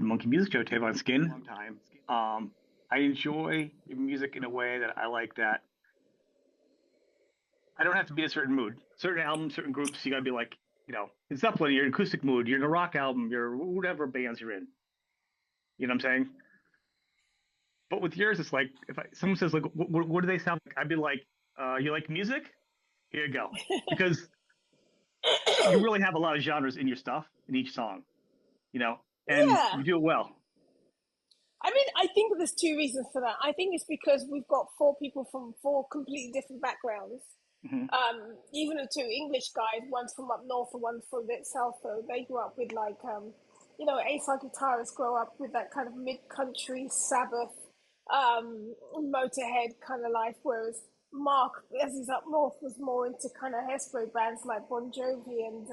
the Monkey Music Show, Tavon Skin. Long time. I enjoy your music in a way that I like that I don't have to be in a certain mood. Certain albums, certain groups, you gotta be like, in Zeppelin, you're in acoustic mood, you're in a rock album, you're whatever bands you're in. You know what I'm saying? But with yours, it's like if someone says like, what do they sound like? I'd be like, you like music? Here you go, because you really have a lot of genres in your stuff in each song, and Yeah. you do it well. I mean, I think there's two reasons for that. I think it's because we've got four people from four completely different backgrounds. Hmm. Even the two English guys, one's from up north and one's from a bit south, though, they grew up with like, A-side guitarists grow up with that kind of mid-country Sabbath, Motorhead kind of life, whereas Mark, as he's up north, was more into kind of hairspray bands like Bon Jovi and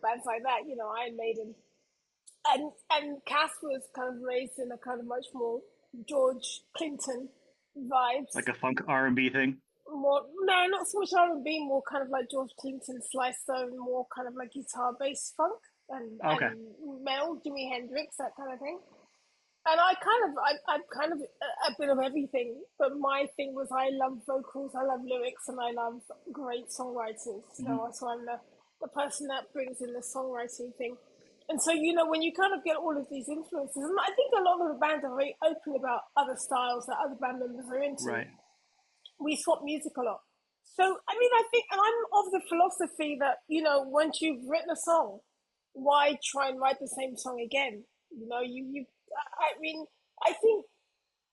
bands like that, Iron Maiden. And Cass was kind of raised in a kind of much more George Clinton Like vibes. a funk R&B thing. More no, not so much R&B, more kind of like George Clinton, Sly Stone, more kind of like guitar based funk Okay. and metal, Jimi Hendrix, that kind of thing. And I'm kind of a bit of everything, but my thing was I love vocals, I love lyrics, and I love great songwriters. Hmm. So I'm the person that brings in the songwriting thing. And so, when you kind of get all of these influences, and I think a lot of the bands are very open about other styles that other band members are into. Right. We swap music a lot. So, I mean, I think, and I'm of the philosophy that, once you've written a song, why try and write the same song again? I mean, I think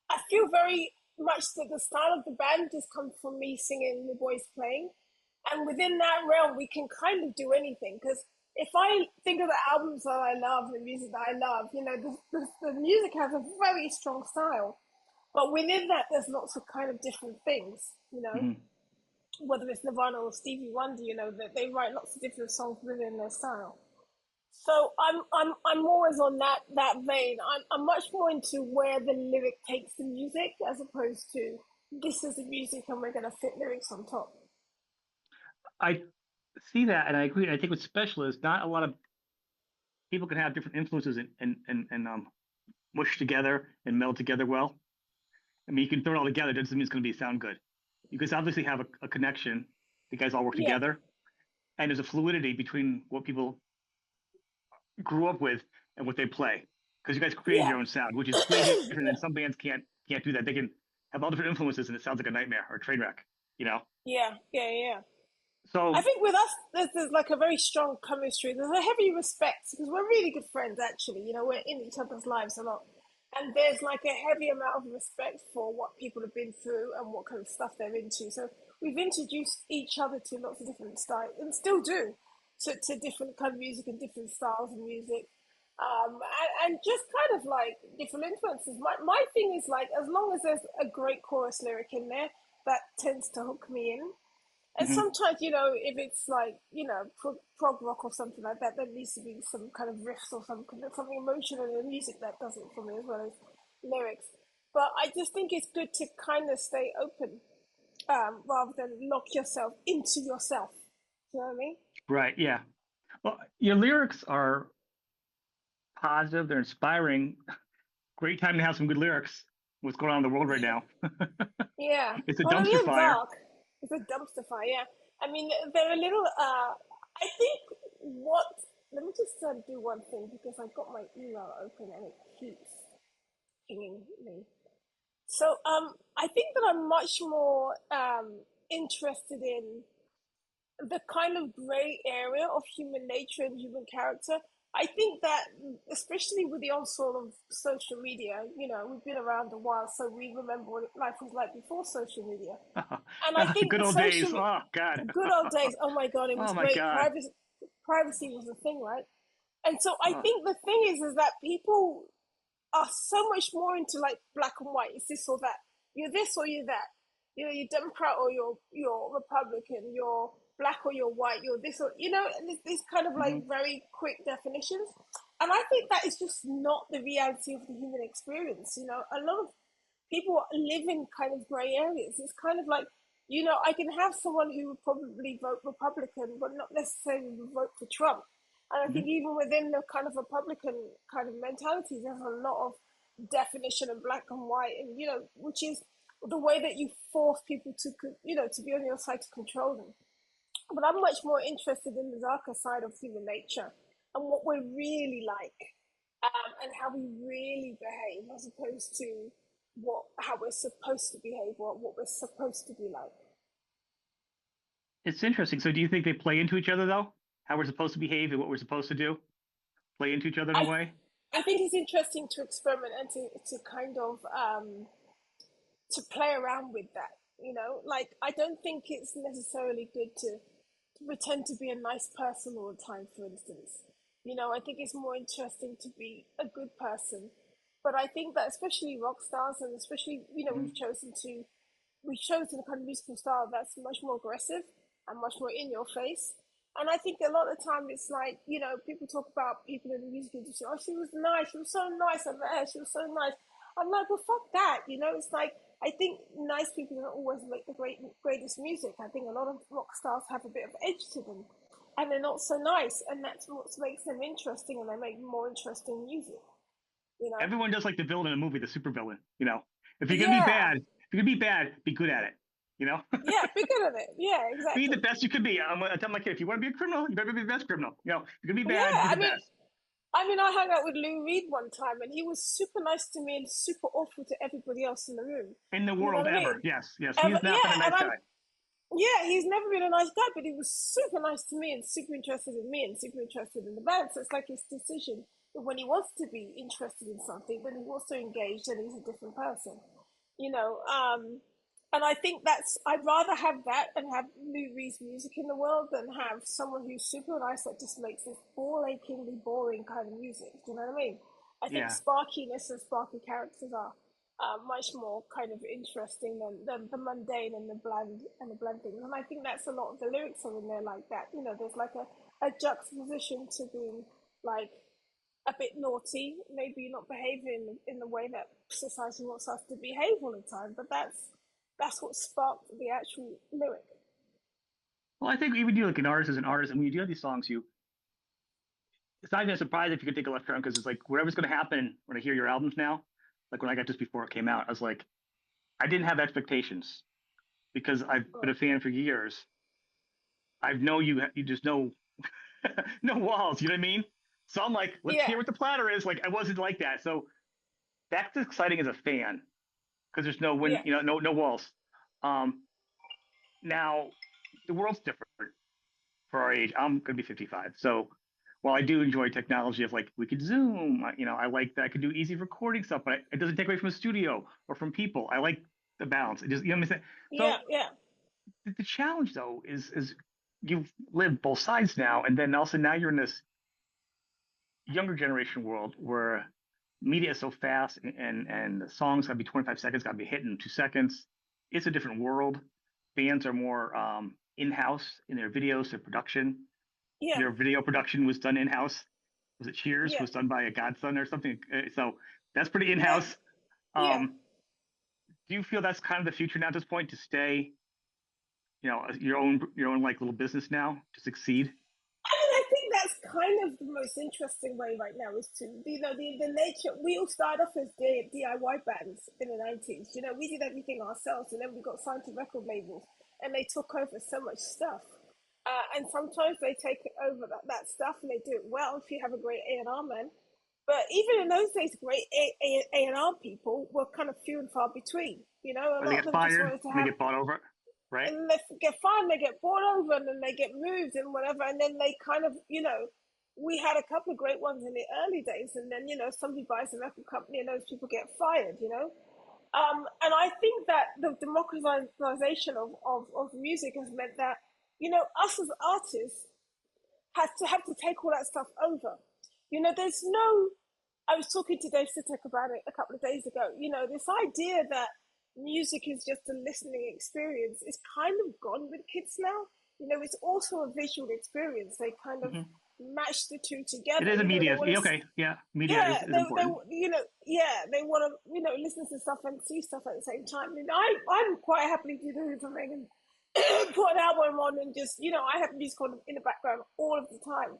I feel very much that the style of the band just comes from me singing and the boys playing. And within that realm, we can kind of do anything. Because if I think of the albums that I love, the music that I love, the music has a very strong style. But within that, there's lots of kind of different things. Hmm. Whether it's Nirvana or Stevie Wonder, that they write lots of different songs within their style. So I'm always on that vein. I'm much more into where the lyric takes the music as opposed to this is the music and we're gonna fit lyrics on top. I see that, and I agree. I think what's special is not a lot of people can have different influences and mush together and meld together well. I mean, you can throw it all together. It doesn't mean it's going to be sound good. You guys obviously have a connection. You guys all work Yeah, together, and there's a fluidity between what people grew up with and what they play. Because you guys created yeah, your own sound, which is way different. And some bands can't do that. They can have all different influences, and it sounds like a nightmare or a train wreck. You know. yeah. I So think with us, there's like a very strong chemistry. There's a heavy respect because we're really good friends, actually. We're in each other's lives a lot. And there's like a heavy amount of respect for what people have been through and what kind of stuff they're into. So we've introduced each other to lots of different styles and still do to different kind of music and different styles of music. And just kind of like different influences. My thing is like, as long as there's a great chorus lyric in there, that tends to hook me in. And mhm. sometimes, if it's like, prog rock or something like that, there needs to be some kind of riffs or something emotional in the music that does it for me as well as lyrics. But I just think it's good to kind of stay open rather than lock yourself into yourself. You know what I mean? Right, yeah. Well, your lyrics are positive. They're inspiring. Great time to have some good lyrics. What's going on in the world right now? Yeah. It's a Well, a dumpster little fire. dark. It's a dumpster fire, yeah. I mean, they're a little, I think let me just do one thing because I've got my email open and it keeps pinging me. So I think that I'm much more interested in the kind of gray area of human nature and human character. I think that, especially with the onslaught of social media, we've been around a while, so we remember what life was like before social media. And I The think good the old days. social, Oh God. the good old days, oh my God, it was Oh my great. God. Privacy was the thing, right? And so I Oh, think the thing is that people are so much more into like black and white. It's this or that. You're this or you're that. You're Democrat or you're Republican. You're black or you're white. You're this or and these kind of hmm. like very quick definitions. And I think that is just not the reality of the human experience. A lot of people live in kind of gray areas. It's kind of like I can have someone who would probably vote Republican, but not necessarily vote for Trump. And I Hmm. think even within the kind of Republican kind of mentality, there's a lot of definition in black and white, and which is the way that you force people to, to be on your side to control them. But I'm much more interested in the darker side of human nature and what we're really like, and how we really behave, as opposed to how we're supposed to behave or what we're supposed to be like. It's interesting. So do you think they play into each other though? How we're supposed to behave and what we're supposed to do play into each other in a I way? I think it's interesting to experiment and to kind of to play around with that. Like I don't think it's necessarily good to pretend to be a nice person all the time, for instance. I think it's more interesting to be a good person. But I think that especially rock stars, and especially, Hmm. we've chosen a kind of musical style that's much more aggressive and much more in your face. And I think a lot of the time it's like, people talk about people in the music industry. Oh, she was nice. She was so nice. I met her. She was so nice. I'm like, well, fuck that. It's like, I think nice people don't always make the greatest music. I think a lot of rock stars have a bit of edge to them, and they're not so nice. And that's what makes them interesting, and they make more interesting music, you know? Everyone does like the villain in a movie, the super villain. If you're gonna be Yeah. bad, if you're gonna be bad, be good at it. You know, Yeah. Be good at it. Yeah, be the exactly. best you can be. I tell my kid, if you want to be a criminal, you better be the best criminal. If you're gonna be Yeah. bad, be I the mean, best I mean, I hung out with Lou Reed one time, and he was super nice to me and super awful to everybody else in the room. in the You know world what I ever. mean? Yes, yes, Ever, he's not been a yeah, nice guy. yeah, he's never been a nice guy, but he was super nice to me and super interested in me and super interested in the band. So it's like his decision that when he wants to be interested in something, then he's also engaged and he's a different person. You know, um, and I think I'd rather have that and have Lou Reed's music in the world than have someone who's super nice that just makes this ball achingly boring kind of music. Do you know what I mean? I think Yeah. sparkiness and sparky characters are much more kind of interesting than the mundane and the bland things. And I think that's a lot of the lyrics are in there like that. There's like a juxtaposition to being like a bit naughty. Maybe you're not behaving in the way that society wants us to behave all the time, but that's what sparked the actual lyric. Well, I think even you like an artist as an artist, and when you do these songs, it's not even a surprise if you could take a left turn because it's like whatever's going to happen when I hear your albums now. Like when I got this before it came out, I was like, I didn't have expectations because I've been Oh, a fan for years. I know you just know no walls. You know what I mean? So I'm like, let's yeah, hear what the platter is. Like I wasn't like that. So that's exciting as a fan because there's no win, yeah, no walls. Um, Now the world's different for our age. I'm gonna be 55, so while I do enjoy technology of like we could Zoom, I like that I could do easy recording stuff, but it doesn't take away from a studio or from people. I like the balance. It just what I'm saying. yeah, So yeah, the challenge though is you've lived both sides now, and then also now you're in this younger generation world where media is so fast and the songs gotta be 25 seconds, gotta be hit in 2 seconds. It's a different world. Bands are more in-house in their videos, their production. yeah, Their video production was done in-house. Was it Cheers? yeah, Was done by a godson or something. So that's pretty yeah, in-house. yeah. Do you feel that's kind of the future now at this point to stay, your own like little business now to succeed? I mean, I think that's kind of the most interesting way right now is to, the nature. We all started off as DIY bands in the 90s. We did everything ourselves, and then we got signed to record labels, and they took over so much stuff. And sometimes they take over that stuff and they do it well if you have a great A&R man. But even in those days, great A&R people were kind of few and far between. A Or they lot of get them just fired wanted to and they have, get bought over, right? and they get fined, they get bought over, and then they get moved and whatever. And then they kind of, we had a couple of great ones in the early days, and then somebody buys a record company and those people get fired. And I think that the democratization of music has meant that us as artists has to have to take all that stuff over. There's no. I was talking to Dave Sitek about it a couple of days ago. This idea that music is just a listening experience is kind of gone with kids now. It's also a visual experience. They kind of Hmm. match the two It together. is a They media. want Yeah, to, okay, yeah, media yeah, is important. they want to, listen to stuff and see stuff at the same time. I'm quite happily to do something and put an album on and just, I have music on in the background all of the time.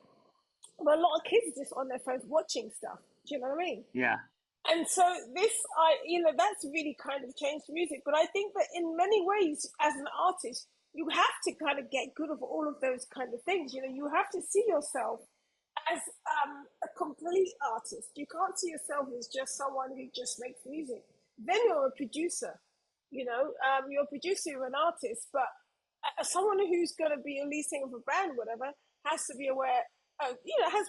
But a lot of kids are just on their phones watching stuff. Do you know what I mean? Yeah. And so that's really kind of changed music. But I think that in many ways, as an artist, you have to kind of get good of all of those kind of things. You have to see yourself as a complete artist. You can't see yourself as just someone who just makes music. Then you're a producer. You're a producer, you're an artist, but someone who's going to be a lead singer of a band, whatever, has to be aware. Has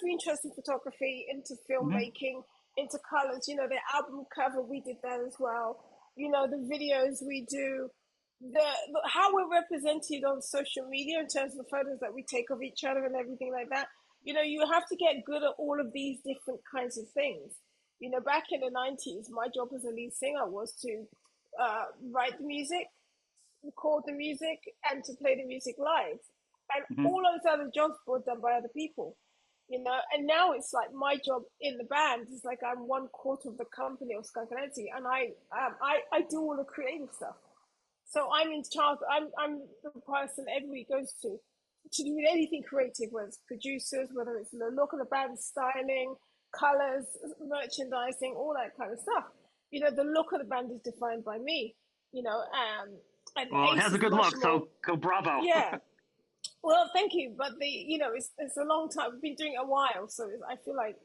to be interested in photography, into Hmm. filmmaking, into colors. The album cover, we did that as well. The videos we do, the how we're represented on social media in terms of the photos that we take of each other and everything like that. You have to get good at all of these different kinds of things. Back in the 90s, my job as a lead singer was to write the music, record the music, and to play the music live. And Hmm. all those other jobs were done by other people. And now it's like my job in the band is like I'm 1/4 of the company of Skunk Anansie, and I do all the creative stuff. So I'm in charge. I'm the person everybody goes to do anything creative, whether it's producers, whether it's the look of the band, styling, colors, merchandising, all that kind of stuff. The look of the band is defined by me. And Well, it Ace has a is good much look, more. so go bravo. Yeah. Well, thank you, but it's a long time. We've been doing it a while, so I feel like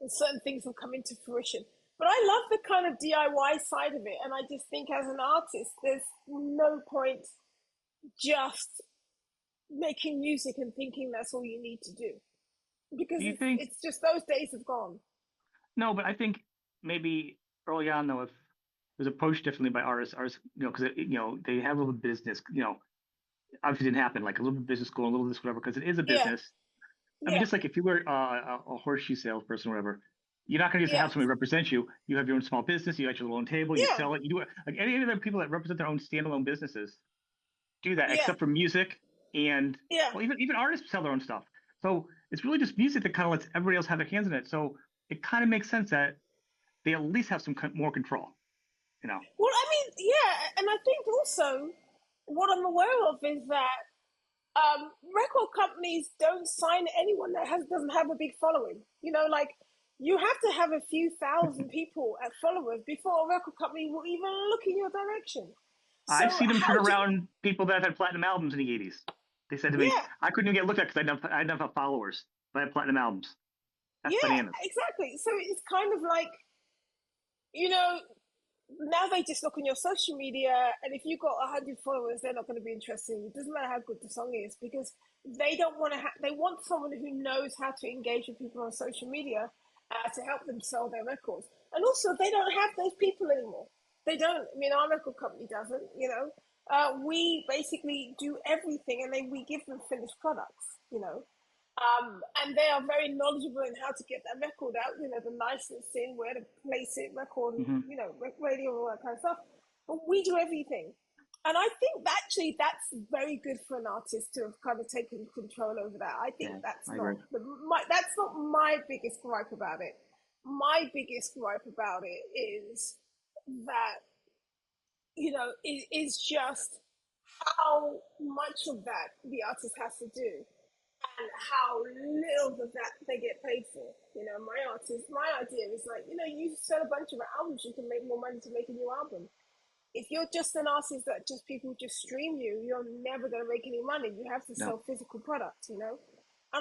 certain things will come into fruition. But I love the kind of DIY side of it, and I just think as an artist, there's no point just making music and thinking that's all you need to do, Do because you it's think? it's just those days have gone. No, but I think maybe early on though, if it was approached differently by artists, because they have a little business, obviously didn't happen like a little bit business school, a little this whatever, because it is a Yeah, business. I mean, yeah, just like if you were a horseshoe salesperson or whatever, you're not going to just yeah, have somebody represent you. You have your own small business. You got your own table. You yeah, sell it. You do it like any other people that represent their own standalone businesses do that, yeah, except for music and yeah. well, even artists sell their own stuff. So it's really just music that kind of lets everybody else have their hands in it. So it kind of makes sense that they at least have some more control. You know, Well, I mean, yeah, and I think also what I'm aware of is that record companies don't sign anyone that doesn't have a big following. Like you have to have a few thousand people as followers before a record company will even look in your direction. So I've seen them how turn do around people that had platinum albums in the '80s. They said to me, yeah, I couldn't even get looked at because I didn't have followers, but I had platinum albums. That's yeah, bananas. exactly. So it's kind of like, you know, now they just look on your social media, and if you've got 100 followers, they're not going to be interested in you. It doesn't matter how good the song is, because they don't want to. They want someone who knows how to engage with people on social media to help them sell their records. And also, they don't have those people anymore. They don't. I mean, our record company doesn't. We basically do everything, and then we give them finished products. And they are very knowledgeable in how to get that record out, the licensing, where to place it, record, Hmm. radio, all that kind of stuff. But we do everything. And I think actually that's very good for an artist to have kind of taken control over that. I think Yeah, I agree. that's not my biggest gripe about it. My biggest gripe about it is that, is just how much of that the artist has to do and how little of that they get paid for. My idea is like, you sell a bunch of albums, you can make more money to make a new album. If you're just an artist that just people just stream you, you're never going to make any money. You have to No, sell physical products. And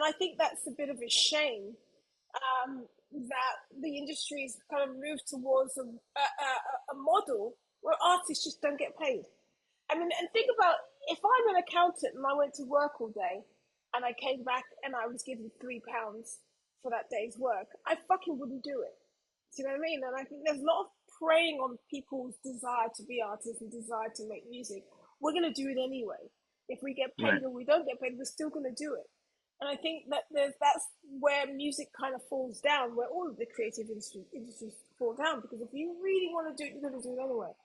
I think that's a bit of a shame, that the industry's kind of moved towards a model where artists just don't get paid. I mean, and think about, if I'm an accountant and I went to work all day and I came back and I was given £3 for that day's work, I fucking wouldn't do it. Do you know what I mean? And I think there's a lot of preying on people's desire to be artists and desire to make music. We're going to do it anyway. If we get right. paid or we don't get paid, we're still going to do it. And I think that that's where music kind of falls down, where all of the creative industries fall down. Because if you really want to do it, you're going to do it anyway.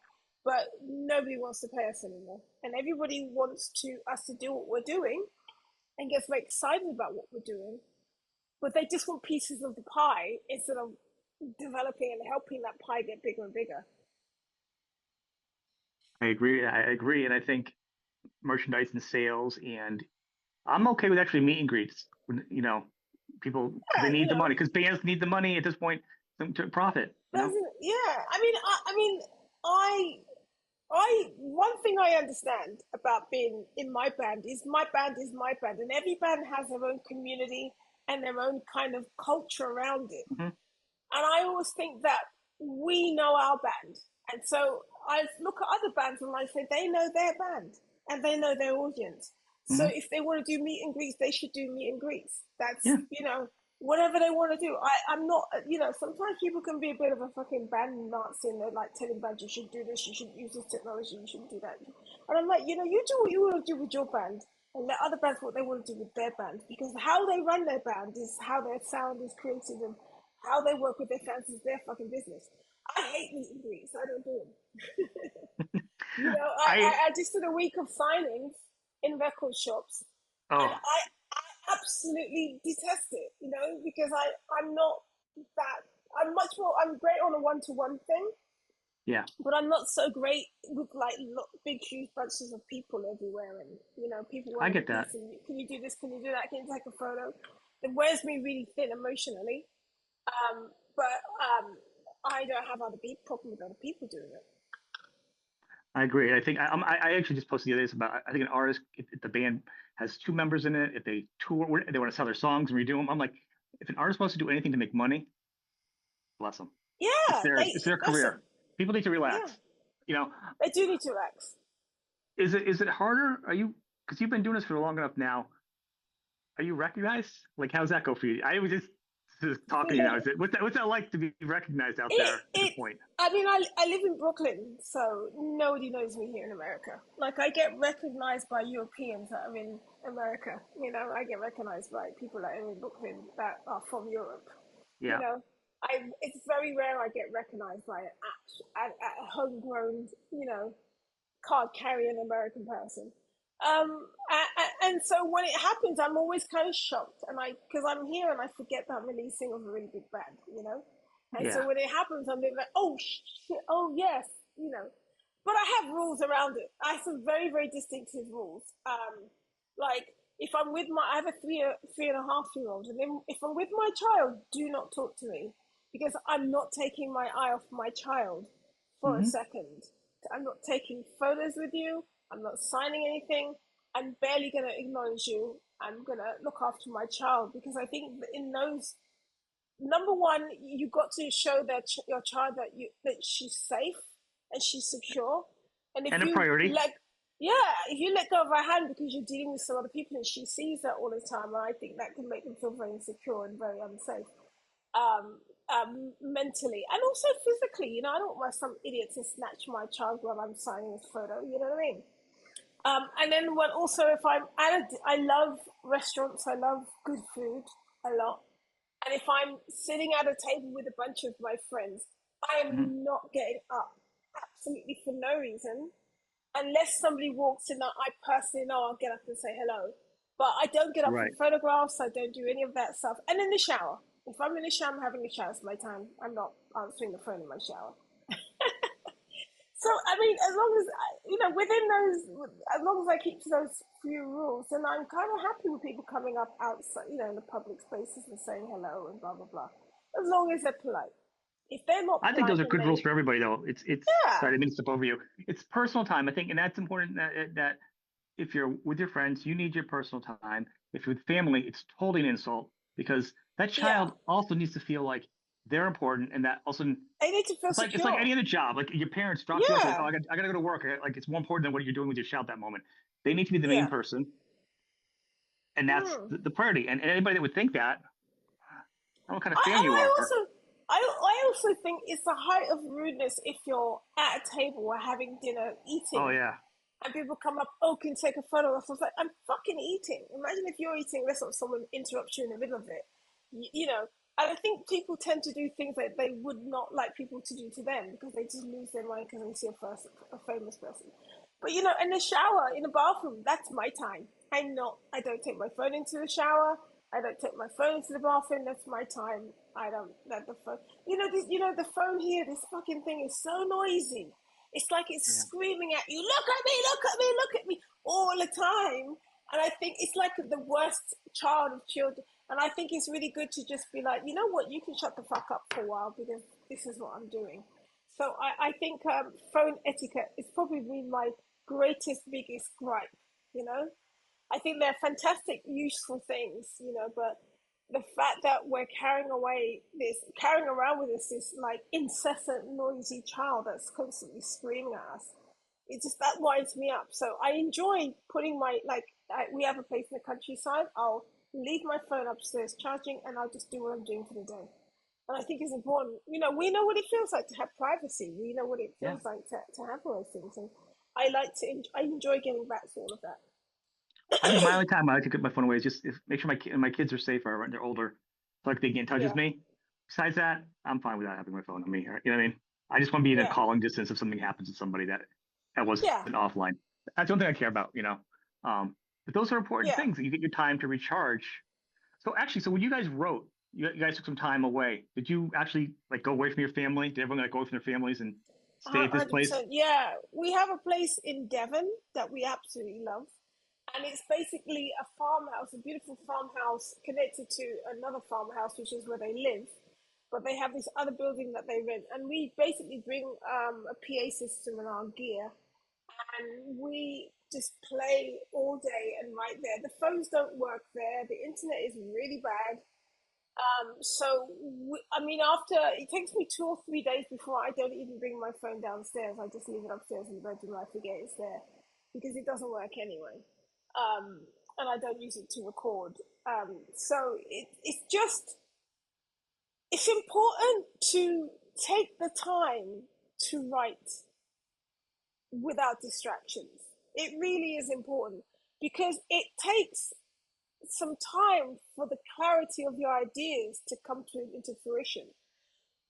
But nobody wants to pay us anymore, and everybody wants us to do what we're doing and gets very excited about what we're doing. But they just want pieces of the pie instead of developing and helping that pie get bigger and bigger. I agree. I agree, and I think merchandise and sales, and I'm okay with actually meet and greets. People because they Yeah, need the money because bands need the money at this point to profit. doesn't yeah. I one thing I understand about being in my band is my band, and every band has their own community and their own kind of culture around it. Hmm. And I always think that we know our band. And so I look at other bands and I say they know their band and they know their audience. So Hmm. if they want to do meet and greets, they should do meet and greets. That's, Yeah, whatever they want to do. I'm not, sometimes people can be a bit of a fucking band Nazi and they're like telling bands you should do this, you should use this technology, you shouldn't do that. And I'm like, you do what you want to do with your band and let other bands what they want to do with their band because how they run their band is how their sound is created and how they work with their fans is their fucking business. I hate meet and greets. I don't do them. I I just did a week of signings in record shops, and oh I absolutely detest it. Because I'm not that. I'm much more. I'm great on a one-to-one thing, yeah, but I'm not so great with like big, huge bunches of people everywhere, and people I wanting a get that. piece. And can you do this? Can you do that? Can you take a photo? It wears me really thin emotionally. But I don't have other people problem with other people doing it. I agree. I think I actually just posted the other days about I think an artist if the band has two members in it if they tour they want to sell their songs and redo them. I'm like if an artist wants to do anything to make money, bless them. It's Yeah, theirs. they It's their listen. career. People need to Yeah, relax. You know, they do need to relax. is it harder? Are you because you've been doing this for long enough now? Are you recognized? Like, how's that go for you? I was just talking to you now. Is it what's that like to be recognized out it there at this it. point? I live in Brooklyn, so nobody knows me here in America. Like I get recognized by Europeans that are in America. I get recognized by people that are in Brooklyn that are from Europe. You Yeah, know, it's very rare I get recognized by a homegrown, card carrying American person. And so when it happens, I'm always kind of shocked, and because I'm here and I forget that I'm releasing of a really big band. And yeah. so when it happens, I'm like, oh shit, oh yes, But I have rules around it. I have some very very distinctive rules. Like if I'm with I have a 3.5 year old, and then if I'm with my child, do not talk to me because I'm not taking my eye off my child for a Hmm. second. I'm not taking photos with you. I'm not signing anything. I'm barely going to acknowledge you. I'm going to look after my child because I think in those, number one, you got to show that your child that she's safe and she's secure. And And a priority. if you let go of her hand because you're dealing with some other people and she sees that all the time, I think that can make them feel very insecure and very unsafe. Mentally and also physically. I don't want some idiot to snatch my child while I'm signing his photo. You know what I mean? And then if I love restaurants. I love good food a lot. And if I'm sitting at a table with a bunch of my friends, I Hmm. am not getting up absolutely for no reason unless somebody walks in that I personally know I'll get up and say hello. But I don't get up for Right. photographs. I don't do any of that stuff. And in the shower, if I'm in the shower, I'm having a shower. It's my time. I'm not answering the phone in my shower. So I mean, as long as within those, as long as I keep to those few rules, then I'm kind of happy with people coming up outside, in the public spaces and saying hello and blah blah blah. As long as they're polite. If they're not I think polite, those are then good rules for everybody, though. It's yeah, sorry, I didn't mean to step over you. It's personal time, I think, and that's important. That if you're with your friends, you need your personal time. If you're with family, it's totally an insult because that yeah. child also needs to feel like they're important, and that also They need to feel it's like secure. any other job. Like your parents drop you off, like, oh, Yeah, I gotta go to work. Like it's more important than what you're doing with your child at that moment. They need to be the main yeah. person, and that's Mm. the priority. And anybody that would think that, I don't know what kind of fan you I are. also I also think it's the height of rudeness if you're at a table or having dinner Oh eating yeah, and people come up, oh, can you take a photo? I was like, I'm fucking eating. Imagine if you're eating, let's not someone interrupts you in the middle of it. And I think people tend to do things that they would not like people to do to them because they just lose their mind because they see a famous person. But in the shower, in the bathroom, that's my time. I don't take my phone into the shower. I don't take my phone into the bathroom. That's my time. I don't let the phone. The phone here. This fucking thing is so noisy. It's like it's yeah. screaming at you. Look at me! Look at me! Look at me! All the time. And I think it's like the worst child of children. And I think it's really good to just be like, you know what, you can shut the fuck up for a while because this is what I'm doing. So I think phone etiquette is probably my greatest, biggest gripe, you know? I think they're fantastic, useful things, you know, but the fact that we're carrying around with us this like incessant, noisy child that's constantly screaming at us, it just that winds me up. So I enjoy putting we have a place in the countryside. I'll leave my phone upstairs charging, and I'll just do what I'm doing for the day. And I think it's important. You know, we know what it feels like to have privacy. We know what it Yeah. feels like to have those things, and I enjoy getting back to all of that. I think my only time I like to get my phone away is just make sure my kids are safer when they're older, so like they get in touch with Yeah, me. Besides that, I'm fine without having my phone on me. You know what I mean? I just want to be in a yeah, calling distance if something happens to somebody that wasn't yeah, offline. That's the only thing I care about. But those are important yeah. things. You get your time to recharge. So actually, so when you guys wrote, you guys took some time away. Did you actually like go away from your family? Did everyone like go from their families and stay at this place? 100%. Yeah, we have a place in Devon that we absolutely love, and it's basically a farmhouse, a beautiful farmhouse connected to another farmhouse, which is where they live. But they have this other building that they rent, and we basically bring a PA system and our gear, and we just play all day and right there. The phones don't work there. The internet is really bad. I mean, after it takes me 2 or 3 days before I don't even bring my phone downstairs. I just leave it upstairs in the bedroom. I forget it's there because it doesn't work anyway. Um, and I don't use it to record. It's important to take the time to write without distractions. It really is important because it takes some time for the clarity of your ideas to into fruition.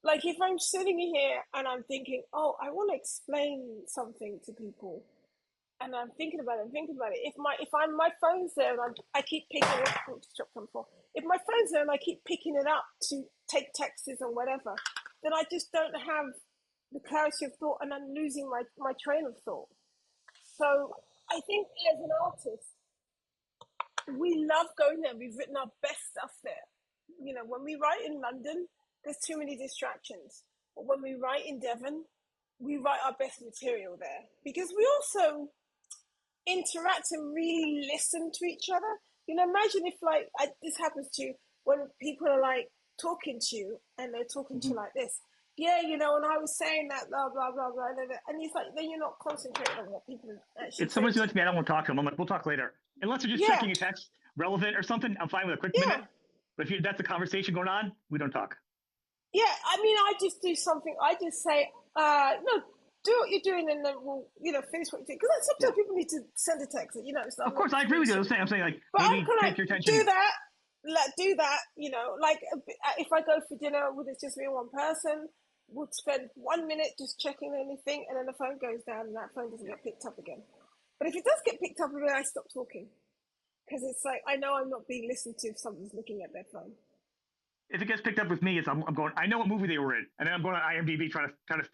Like if I'm sitting here and I'm thinking, oh, I want to explain something to people, and I'm thinking about it. My phone's there and I keep picking it up, if my phone's there and I keep picking it up to take texts or whatever, then I just don't have the clarity of thought, and I'm losing my train of thought. So I think as an artist, we love going there. We've written our best stuff there. You know, when we write in London, there's too many distractions. But when we write in Devon, we write our best material there because we also interact and really listen to each other. You know, imagine if this happens to you when people are like talking to you and they're talking to Mm-hmm. you like this. Yeah, you know, and I was saying that blah blah blah blah, and it's like then you're not concentrating on what people actually If say someone's to doing it you. to me, I don't want to talk to them. I'm like, we'll talk later. Unless they're just Yeah, checking a text relevant or something, I'm fine with a quick minute. yeah. But if that's a conversation going on, we don't talk. Yeah, I mean, I just do something. I just say, no, do what you're doing, and then we'll, finish what you're doing. Because Yeah. sometimes people need to send a text. So Of I'm not course, I just agree being with you. silly. I'm saying like But I'm maybe kind take of your do attention. that. Do that. Like if I go for dinner with it's just me and one person, we'll spend 1 minute just checking anything, and then the phone goes down, and that phone doesn't get picked up again. But if it does get picked up again, I stop talking because it's like I know I'm not being listened to if someone's looking at their phone. If it gets picked up with me, I'm going. I know what movie they were in, and then I'm going on IMDb trying to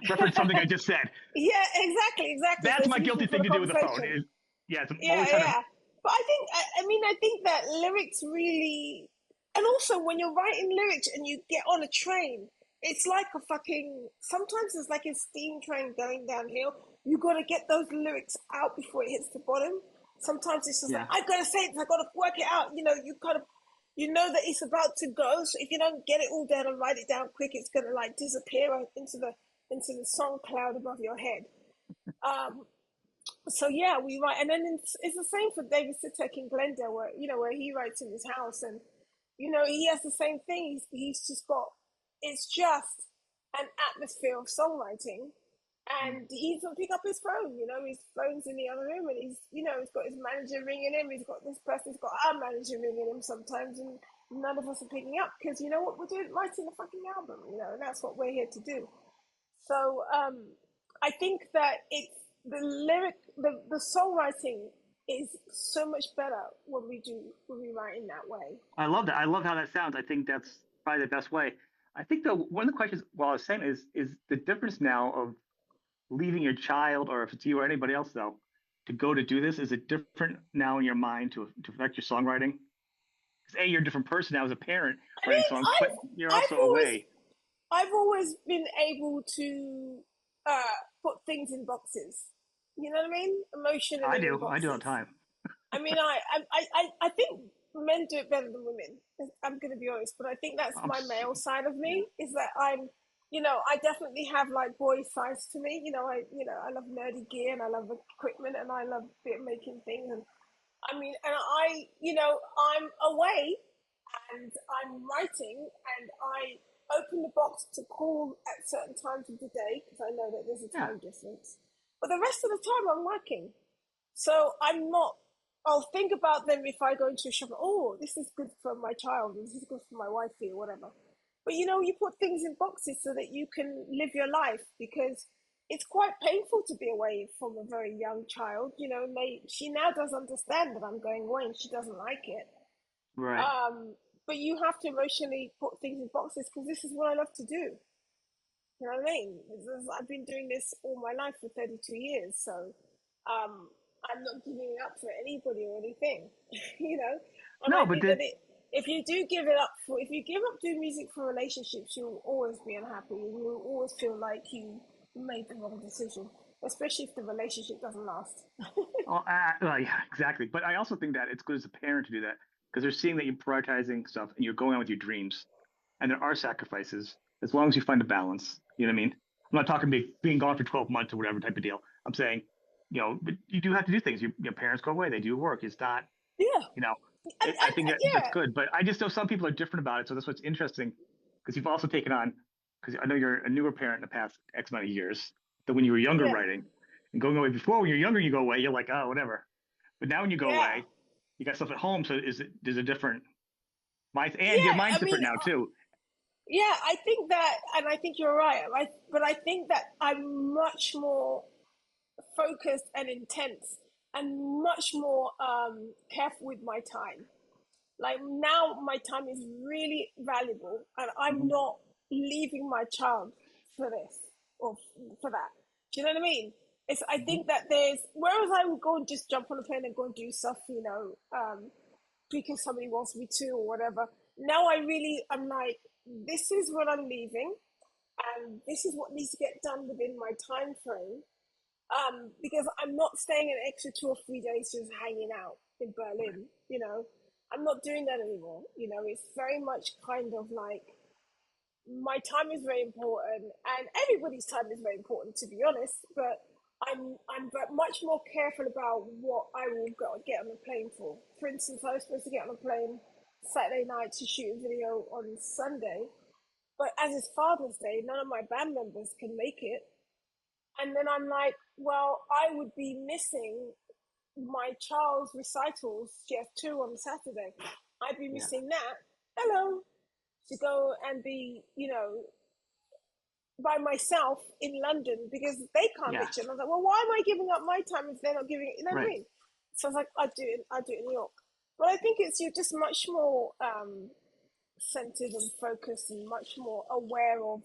reference something I just said. Yeah, exactly. So That's it's my easier guilty for thing the to do with the phone. conversation. Is yeah, I'm Yeah, always trying to. yeah. But I think that lyrics really, and also when you're writing lyrics and you get on a train, it's like a fucking, sometimes it's like a steam train going downhill. You got to get those lyrics out before it hits the bottom. Sometimes it's just like, Yeah, I got to say it, I got to work it out. You know that it's about to go. So if you don't get it all down and write it down quick, it's going to like disappear into the song cloud above your head. Um, so yeah, we write, and then it's the same for David Sitek in Glendale, where he writes in his house, and he has the same thing. He's just got it's just an atmosphere of songwriting, and he doesn't pick up his phone. His phone's in the other room, and he's got his manager ringing him. He's got this person's got our manager ringing him sometimes, and none of us are picking up because you know what we're doing, writing a fucking album, and that's what we're here to do. So I think that it's the songwriting is so much better when we write in that way. I love that. I love how that sounds. I think that's probably the best way. I think though one of the questions while I was saying is the difference now of leaving your child, or if it's you or anybody else though, to go to do this, is it different now in your mind to affect your songwriting? A, you're a different person now as a parent I writing mean, songs, but you're I've also always away. I've always been able to put things in boxes. You know what I mean? I Emotionally in do. I do all the boxes. time. I mean, I think men do it better than women. I'm going to be honest, but I think that's I'm, my male side of yeah. me. Is that I'm, I definitely have like boy sides to me. I love nerdy gear and I love equipment and I love making things. And I mean, and I'm away and I'm writing and I open the box to call at certain times of the day because I know that there's a Yeah. time difference. But the rest of the time I'm working. So I'm not. I'll think about them if I go into a shop. Oh, this is good for my child. This is good for my wifey or whatever. But you put things in boxes so that you can live your life because it's quite painful to be away from a very young child. She now does understand that I'm going away and she doesn't like it. Right. Um, but you have to emotionally put things in boxes because this is what I love to do. You know what I mean? I've been doing this all my life for 32 years, so um, I'm not giving it up for anybody or anything, you know. And I No, but think that if you do give it up if you give up doing music for relationships, you'll always be unhappy and you'll always feel like you made the wrong decision, especially if the relationship doesn't last. oh, well, yeah, exactly. But I also think that it's good as a parent to do that because they're seeing that you're prioritizing stuff and you're going on with your dreams. And there are sacrifices as long as you find a balance. You know what I mean? I'm not talking being gone for 12 months or whatever type of deal. I'm saying, but you do have to do things. Your parents go away, they do work. It's not, Yeah, you know, I and think that's yeah, good. But I just know some people are different about it. So that's what's interesting because you've also taken on, because I know you're a newer parent in the past X amount of years than when you were younger yeah, writing and going away. Before, when you're younger, you go away, you're like, oh, whatever. But now when you go yeah, away, you got stuff at home. So there's a different mind, and your yeah. mind's I mean, different now too. yeah, I think that, and I think you're right. But I think that I'm much more focused and intense, and much more careful with my time. Like now, my time is really valuable, and I'm Mhm. not leaving my child for this or for that. Do you know what I mean? I Mhm. think that whereas I would go and just jump on a plane and go and do stuff, because somebody wants me to or whatever. Now I'm like, this is what I'm leaving, and this is what needs to get done within my time frame. Because I'm not staying an extra 2 or 3 days just hanging out in Berlin. I'm not doing that anymore. It's very much kind of like my time is very important, and everybody's time is very important, to be honest. But I'm much more careful about what I will get on the plane for. For instance, I was supposed to get on a plane Saturday night to shoot a video on Sunday, but as it's Father's Day, none of my band members can make it. And then I'm like, well, I would be missing my child's recitals. She has two on Saturday. I'd be Yeah. missing that. Hello, to go and be, by myself in London because they can't Yeah. reach it. And I was like, well, why am I giving up my time if they're not giving it? You know what I Right. mean? So I was like, I do it in New York. But I think you're just much more centered and focused and much more aware of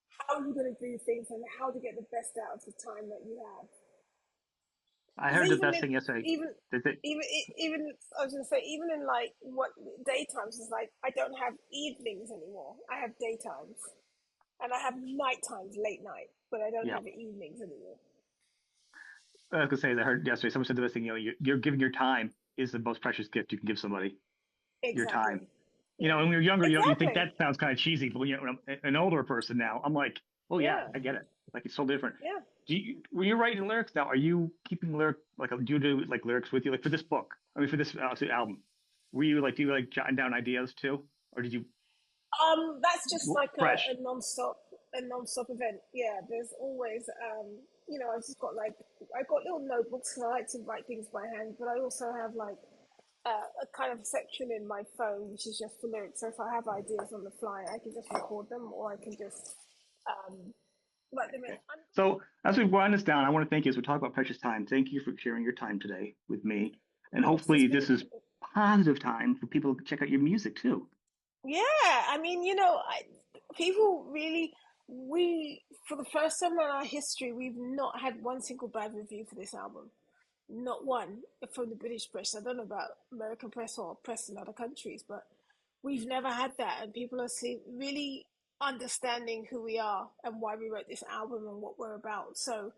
how you're going to do things and how to get the best out of the time that you have. I Because heard the best thing yesterday. even That they, even even I was gonna say even in like what daytimes is like I don't have evenings anymore. I have daytimes and I have night times, late night, but I don't yeah. have evenings anymore. I was gonna say that I heard yesterday. Someone said the best thing. You're giving your time is the most precious gift you can give somebody. Your time. Exactly. And Yeah. when you're younger, you think Exactly. that sounds kind of cheesy, but when I'm an older person now, I'm like, oh yeah, Yeah. I get it. Like it's so different. Yeah. When you're writing lyrics now, are you keeping do you do like lyrics with you? Like for this book, I mean, for this album, do you like jotting down ideas too? Or did you That's just like fresh? a non-stop event. Yeah, there's always I've just got like I've got little notebooks and I like to write things by hand, but I also have like a kind of section in my phone which is just for lyrics. So if I have ideas on the fly, I can just record them or I can just um write them in. Okay. So as we wind this down, I want to thank you as we talk about precious time. Thank you for sharing your time today with me. Of And course, it's hopefully been this is positive time for people to check out your music too. yeah. I mean, people really we for the first time in our history we've not had one single bad review for this album. not one from the British press. I don't know about American press or press in other countries, but we've never had that, and people are really understanding who we are and why we wrote this album and what we're about. So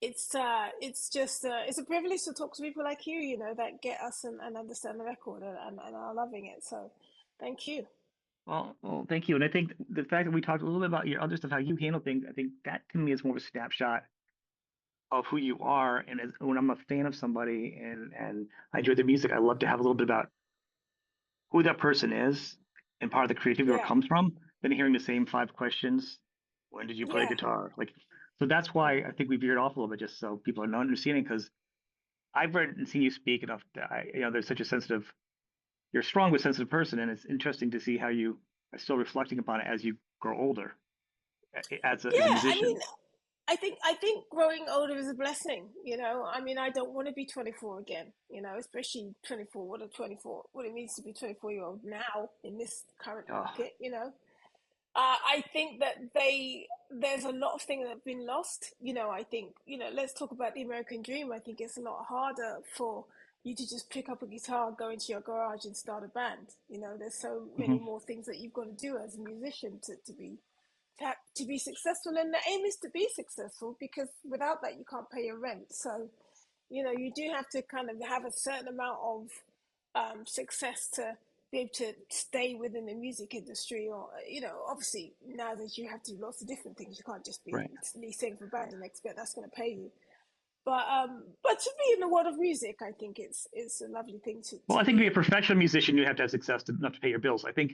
it's just it's a privilege to talk to people like you, you know, that get us and understand the record and are loving it. So thank you. Well, thank you. And I think the fact that we talked a little bit about your other stuff, how you handle things, I think that to me is more of a snapshot of who you are. And when I'm a fan of somebody and I enjoy their music, I love to have a little bit about who that person is and part of the creativity where it Yeah, comes from, than hearing the same five questions. When did you play yeah, guitar? Like, so that's why mm. I think we veered off a little bit, just so people are not understanding. Because I've read and seen you speak enough that there's such a sensitive, you're a strong but sensitive person, and it's interesting to see how you are still reflecting upon it as you grow older as a Yeah. I musician. mean, I think growing older is a blessing, you know. I mean, I don't want to be 24 again, you know, especially 24. What it means to be 24-year-old now in this current Oh, market, you know. I think that there's a lot of things that have been lost. You know, I think, you know, let's talk about the American dream. I think it's a lot harder for you to just pick up a guitar, go into your garage and start a band. You know, there's so many mhm. more things that you've got to do as a musician to be successful. And the aim is to be successful, because without that you can't pay your rent. So, you know, you do have to kind of have a certain amount of success to be able to stay within the music industry. Or, you know, obviously nowadays you have to do lots of different things. You can't just be Right. singing for a band and expect that's going to pay you. But to be in the world of music, I think it's a lovely thing Well, to I think to be be a in. professional musician, you have to have success to enough to pay your bills. I think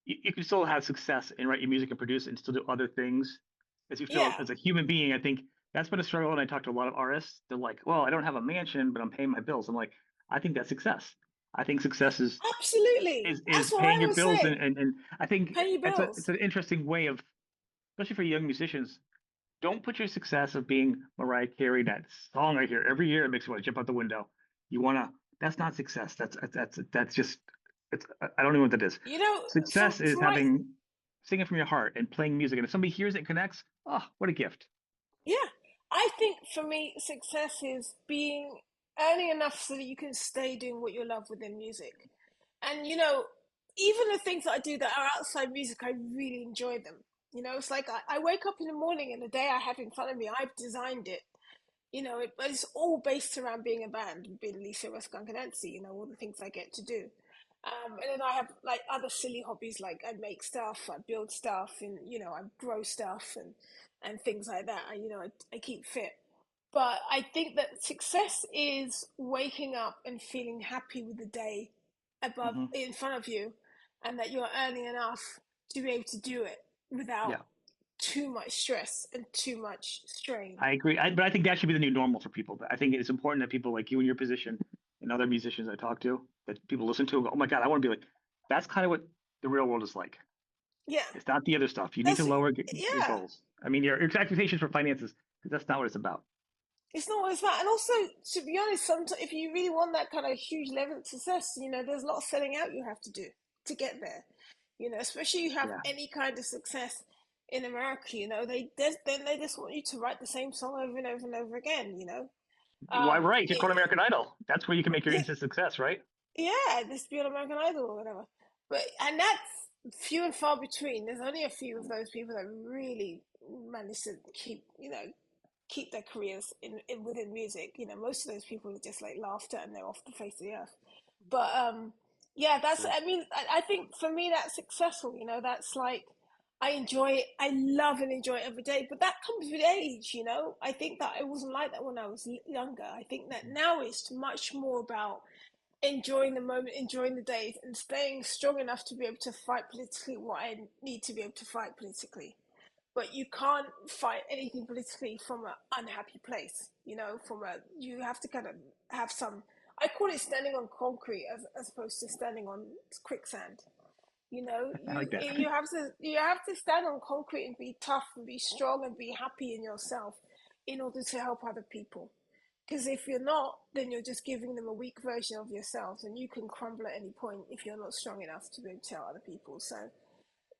you can still have success and write your music and produce it and still do other things as you feel Yeah, as a human being. I think that's been a struggle. And I talk to a lot of artists. They're like, well, I don't have a mansion, but I'm paying my bills. I'm like, I think that's success. I think success is absolutely. is That's is what paying I your was bills saying. and I think Pay your it's bills. an interesting way of, especially for young musicians, don't put your success of being Mariah Carey, that song I hear every year, it makes me want to jump out the window. You want to, that's not success. That's just, it's, I don't know what that is. You know, Success is from my having, singing from your heart and playing music. And if somebody hears it and connects, oh, what a gift. yeah, I think for me, success is being earning enough so that you can stay doing what you love within music. And you know, even the things that I do that are outside music, I really enjoy them. You know, it's like I wake up in the morning and the day I have in front of me, I've designed it. You know, but it's all based around being a band, being Lisa with Skunk Anansie, you know, all the things I get to do. And then I have like other silly hobbies, like I make stuff, I build stuff, and you know, I grow stuff and things like that. You know, I keep fit. But I think that success is waking up and feeling happy with the day above Hmm. in front of you, and that you're earning enough to be able to do it without Yeah, too much stress and too much strain. I agree. But I think that should be the new normal for people. But I think it's important that people like you in your position and other musicians I talk to, that people listen to and go, oh my God, I want to be like, that's kind of what the real world is like. Yeah, It's not the other stuff. You need to that's lower your yeah. goals. I mean, your expectations for finances, because that's not what it's about. It's not what it's about. And also, to be honest, sometimes if you really want that kind of huge level of success, you know, there's a lot of selling out you have to do to get there. You know, especially you have Yeah. any kind of success in America. You know, then they just want you to write the same song over and over and over again. You know, Why, right? Just go to it, American Idol. That's where you can make your yeah, instant success, right? yeah, this be on American Idol or whatever. But and that's few and far between. There's only a few of those people that really manage to keep their careers in within music. You know, most of those people are just like laughter and they're off the face of the earth. But yeah, that's. True. I mean, I think for me that's successful. You know, that's like I enjoy it. I love and enjoy it every day. But that comes with age. You know, I think that it wasn't like that when I was younger. I think that now it's much more about enjoying the moment, enjoying the days, and staying strong enough to be able to fight politically what I need to be able to fight politically. But you can't fight anything politically from an unhappy place. You know, you have to kind of have some. I call it standing on concrete as opposed to standing on quicksand. You know, I like that. you have to stand on concrete and be tough and be strong and be happy in yourself in order to help other people. Because if you're not, then you're just giving them a weak version of yourself, and you can crumble at any point if you're not strong enough to be able to tell other people. So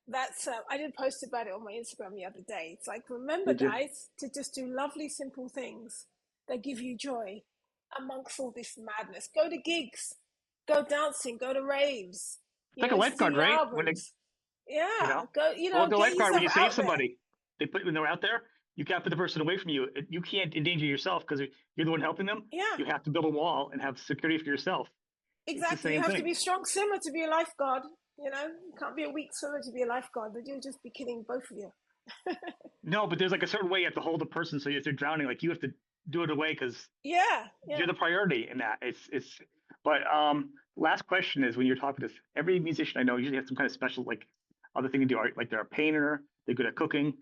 that's I did post about it on my Instagram the other day. It's like, remember, Did you? guys, to just do lovely, simple things that give you joy, amongst all this madness. Go to gigs, go dancing, go to raves, It's like a sing lifeguard, your right? When they, albums. you Yeah, know, go, well, the get lifeguard when yourself you save out there. somebody, they put when they're out there, you can't put the person away from you. You can't endanger yourself because you're the one helping them. Yeah, You have to build a wall and have security for yourself. It's the exactly. You same have to thing. be a strong swimmer to be a lifeguard. You can't be a weak swimmer to be a lifeguard. But you'll just be killing both of you. No, but there's like a certain way you have to hold a person. So if they're drowning, like you have to do it away because Yeah, you're yeah. the priority in that. It's. But last question is when you're talking to this, every musician I know usually has some kind of special like other thing to do. Like they're a painter, they're good at cooking.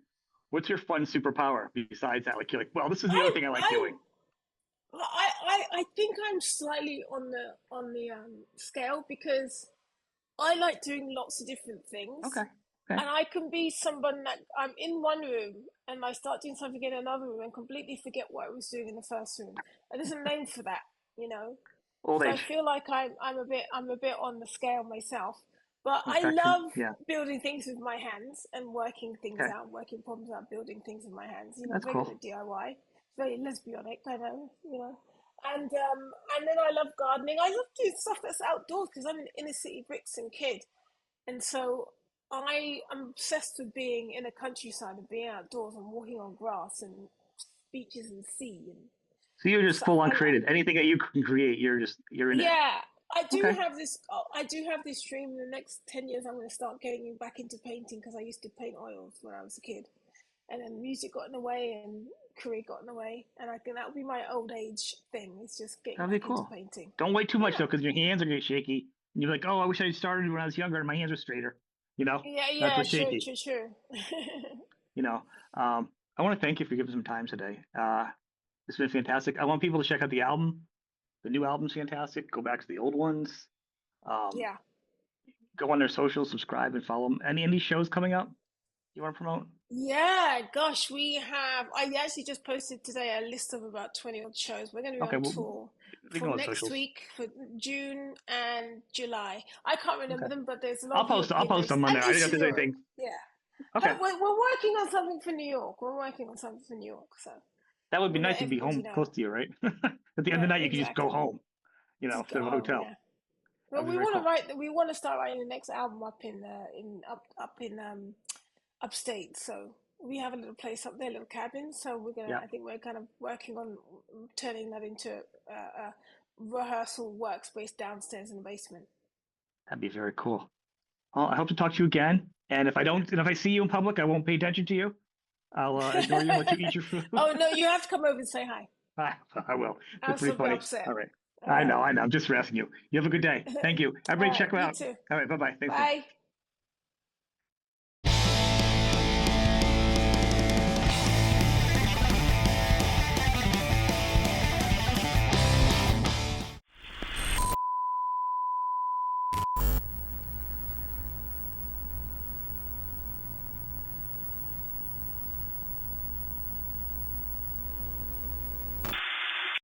What's your fun superpower besides that? Like you're like, well, this is the other I, thing I like I, doing. I think I'm slightly on the scale because I like doing lots of different things, Okay. Okay. and I can be someone that I'm in one room and I start doing something in another room and completely forget what I was doing in the first room. And there's a name for that, you know. Old So I age. feel like I'm a bit on the scale myself. But I Affection. love Yeah. building things with my hands and working things Okay. out, working problems out, building things with my hands. That's Very good cool. at DIY, very lesbianic, I know. And then I love gardening. I love doing stuff that's outdoors because I'm an inner city Brixton kid, and so I am obsessed with being in a countryside and being outdoors and walking on grass and beaches and sea and So you're just stuff. full on creative. Anything that you can create, you're in it. Yeah, Okay. I do have this dream. In the next 10 years, I'm going to start getting back into painting because I used to paint oils when I was a kid, and then music got in the way and career got in the way, and I think that would be my old age thing. It's just getting That'd be back into cool. painting. Don't wait too much though, Yeah, because your hands are gonna get shaky. And you're like, oh, I wish I had started when I was younger and my hands were straighter. You know, yeah, that's yeah. what's Sure, shaky. sure, sure. You know, I want to thank you for giving some time today. It's been fantastic. I want people to check out the album. The new album's fantastic. Go back to the old ones. Um, Yeah. go on their socials, subscribe, and follow them. Any shows coming up you want to promote? Yeah, gosh, we have. I actually just posted today a list of about 20 odd shows. We're going to be Okay, on well, tour leave them on from the next socials. week for June and July. I can't remember Okay, them, but there's a lot of I'll European post dates them on and there. I didn't know if Eastern there's Europe. anything. Yeah. Okay, We're working on something for New York. We're working on something for New York. So that would be we'll let nice to be everybody home close know. to you, right? At the end of Yeah, the night, you can just go exactly. home. You know, Just go instead of a home. hotel. Yeah. That'd Well, be very cool. we want to start writing the next album up up in upstate. So we have a little place up there, a little cabin. So Yeah, I think we're kind of working on turning that into a rehearsal workspace downstairs in the basement. that'd be very cool. Well, I hope to talk to you again. And if I don't, and if I see you in public, I won't pay attention to you. I'll ignore you and let you eat your food. Oh no, you have to come over and say hi. I will. I'll That's pretty still be funny. upset. All right. All right. I know. I'm just harassing you. You have a good day. Thank you. All Everybody right. check them You out. too. All right. Bye bye. Thanks. Bye.